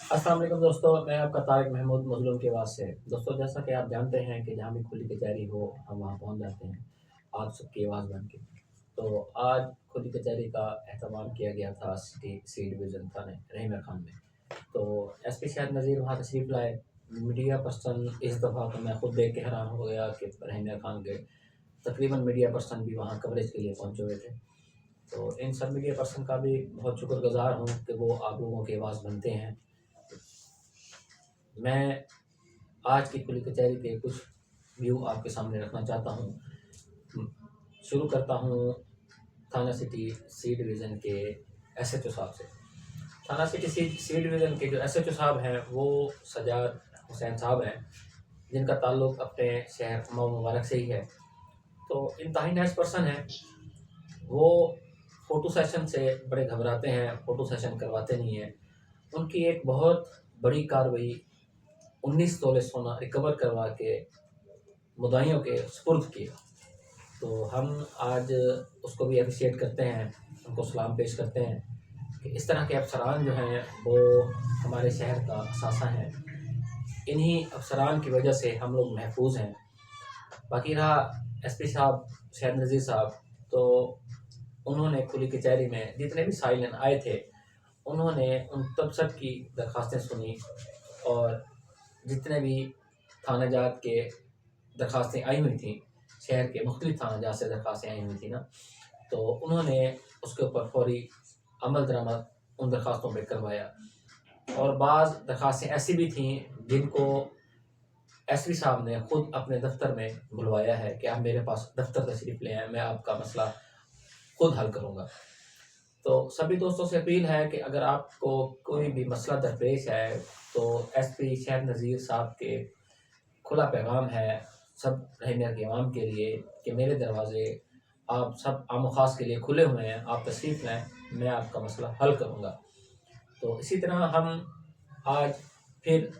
अस्सलाम वालेकुम दोस्तों, मैं आपका तारिक महमूद मज़लूम के आवाज़ से। दोस्तों, जैसा कि आप जानते हैं कि जहाँ भी खुली कचहरी हो हम वहाँ पहुँच जाते हैं, आप सबकी आवाज़ बन के। तो आज खुली कचहरी का एहतमाम किया गया था सिटी सी डिवीज़न थाने रहीम खान में। तो एसपी शाहिद नज़ीर वहाँ तशरीफ़ लाए। मीडिया पर्सन इस दफ़ा तो मैं खुद देख के हैरान हो गया कि रहीम खान के तकरीबन मीडिया पर्सन भी वहाँ कवरेज के लिए पहुँचे हुए थे। तो इन सब मीडिया पर्सन का भी बहुत शुक्रगुज़ार हूँ कि वो आप लोगों की आवाज़ बनते हैं। मैं आज की खुली कचहरी के कुछ व्यू आपके सामने रखना चाहता हूँ। शुरू करता हूँ थाना सिटी सी डिवीज़न के एसएचओ साहब से। थाना सिटी सी डिवीज़न के जो एसएचओ साहब हैं वो सजाद हुसैन साहब हैं, जिनका ताल्लुक़ अपने शहर मऊ मुबारक से ही है। तो इंतहाई नाइस पर्सन है। वो फ़ोटो सेशन से बड़े घबराते हैं, फ़ोटो सेशन करवाते नहीं हैं। उनकी एक बहुत बड़ी कार्रवाई 19 तोले सोना रिकवर करवा के मुद्दाइयों के सुपुर्द किया। तो हम आज उसको भी एप्रिशिएट करते हैं, उनको सलाम पेश करते हैं कि इस तरह के अफसरान जो हैं वो हमारे शहर का असासा हैं। इन्हीं अफसरान की वजह से हम लोग महफूज हैं। बाकी रहा एसपी साहब शाहिद नज़ीर साहब, तो उन्होंने खुली कचहरी में जितने भी साइलन आए थे उन्होंने उन तब सब की दरख्वास्तें सुनी, और जितने भी थाना जात के दरख्वास्तें आई हुई थी, शहर के मुख्तलिफ थाना जात से दरख्वास्तें आई हुई थी ना, तो उन्होंने उसके ऊपर फौरी अमल दरामद उन दरख्वास्तों पर करवाया। और बाज़ दरख्वास्तें ऐसी भी थीं जिनको एसपी साहब ने खुद अपने दफ्तर में बुलवाया है कि आप मेरे पास दफ्तर तशरीफ़ ले आएँ, मैं आपका मसला खुद हल करूँगा। तो सभी दोस्तों से अपील है कि अगर आपको कोई भी मसला दरपेश है तो एसपी शाहिद नज़ीर साहब के खुला पैगाम है सब रहने के अवाम के लिए कि मेरे दरवाज़े आप सब आम ख़ास के लिए खुले हुए हैं, आप तशरीफ़ लाएँ, मैं आपका मसला हल करूँगा। तो इसी तरह हम आज फिर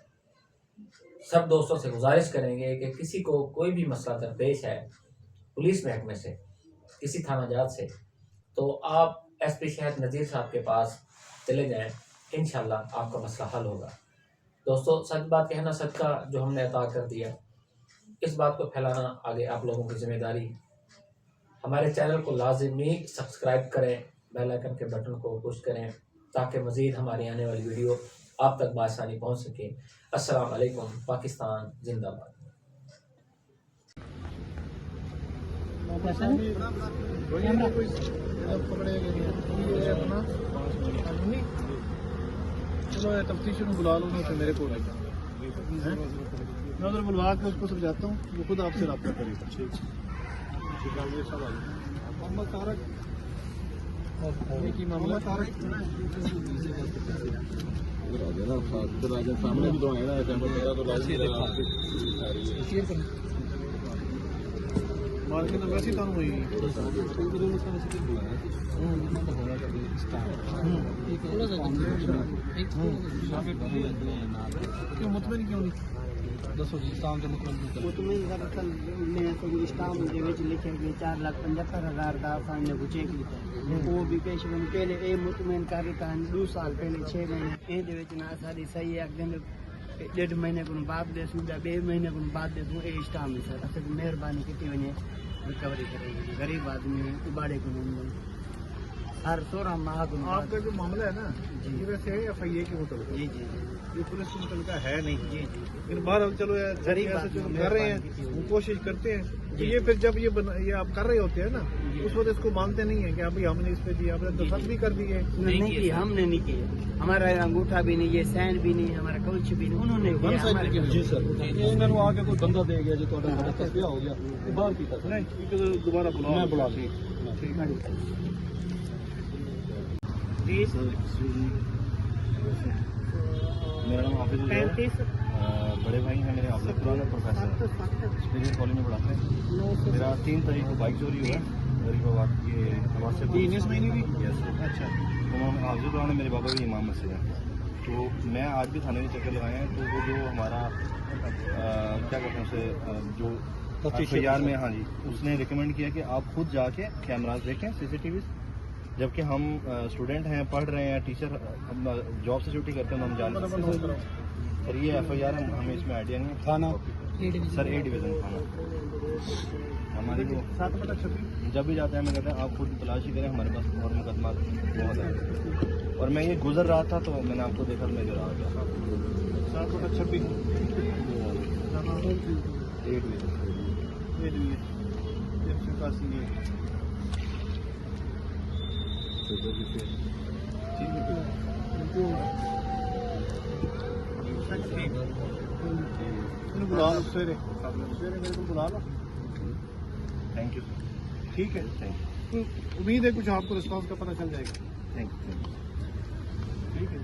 सब दोस्तों से गुजारिश करेंगे कि किसी को कोई भी मसला दरपेश है पुलिस महकमे से, किसी थाना जात से, तो आप एसपी शाहिद नज़ीर साहब के पास चले जाएँ, इंशाअल्लाह आपका मसला हल होगा। दोस्तों, सच बात कहना सदका जो हमने अता कर दिया, इस बात को फैलाना आगे आप लोगों की ज़िम्मेदारी। हमारे चैनल को लाज़िमी सब्सक्राइब करें, बेल आइकन के बटन को पुश करें ताकि मज़ीद हमारी आने वाली वीडियो आप तक बआसानी पहुँच सके। अस्सलाम वालेकुम। पाकिस्तान जिंदाबाद। चलो तफ्तीश में बुला लो, फिर मेरे को मैं उधर बुलवा के उसको समझाता हूँ, वो खुद आपसे रब्ता करेगा। मोहम्मद तारक, मोहम्मद तारक सामने भी तो है ना, मार्केट में वैसे काम हुई क्यों मुतमिन क्यों नहीं दसो जी इस्लाम के मुतमिन दरअसल मैं तो इस्लाम के विच लिखे गए 4,75,000 का सामने गुचे की वो भी पेश पहले ए मुतमिन कारी था 2 साल पहले 6 महीने ए दे विच ना सारी सही है दिन 1.5 महीने को बाद दे सुविधा 2 महीने को बाद दे दूँ ए इस्लाम में सर असर मेहरबानी की वने रिकवरी करेगी गरीब आदमी उबाड़े को नहीं हर 16 माह को आपका जो मामला है ना ये वैसे है FIA के होटल जी जी ये पुलिस के होटल का है नहीं जी जी लेकिन बाहर हम चलो यार गरीब ऐसे आदमी जो कर रहे हैं वो कोशिश करते हैं कि ये फिर जब ये आप कर रहे होते हैं ना उस वक्त इसको मानते नहीं है कि अभी हमने इस पे दिया आपने दस्तखत भी कर दिए नहीं की हमने नहीं किया हमारा अंगूठा भी नहीं ये सैन भी नहीं हमारा कुछ भी नहीं उन्होंने किया जी सर इन्होंने आके कोई बंदा दे गया जो थोड़ा तस्वीर हो गया बाहर की नहीं दोबारा बुला मैं बुला ठीक मेरा नाम हाफिज बड़े भाई हैं मेरे आपसे पुराने प्रोफेसर एक्सपीरियंस कॉलेज में पढ़ाते हैं। मेरा 3 तारीख को बाइक चोरी हुआ गरीबाबाद ये आवाज से 3 महीने की अच्छा तो हाजिर पुराने मेरे बाबा भी इमाम मस्जिद हैं। तो मैं आज भी थाने में चक्कर लगाए हैं तो वो जो हमारा क्या कहते हैं उसे जो FIR में हाँ जी उसने रिकमेंड किया कि आप खुद जाके कैमराज देखें CCTV जबकि हम स्टूडेंट हैं, पढ़ रहे हैं, टीचर हम जॉब से छुट्टी करते हैं तो हम जान सकते हैं। सर ये FIR हमें इसमें आइडिया नहीं है। थाना सर A डिवीज़न थाना हमारी वो 7/26 जब भी जाते हैं हमें कहते हैं आप खुद तलाशी करें, हमारे पास और मुकदमा बहुत है। और मैं ये गुजर रहा था तो मैंने आपको देखा तो मैं इधर आ गया। 7/26 A डिवीज़न ये लिए 181 ये बुला लो सवेरे मेरे को बुला लो। थैंक यू ठीक है, थैंक तो उम्मीद है कुछ आपको रिस्पॉन्स का पता चल जाएगा। यू ठीक है।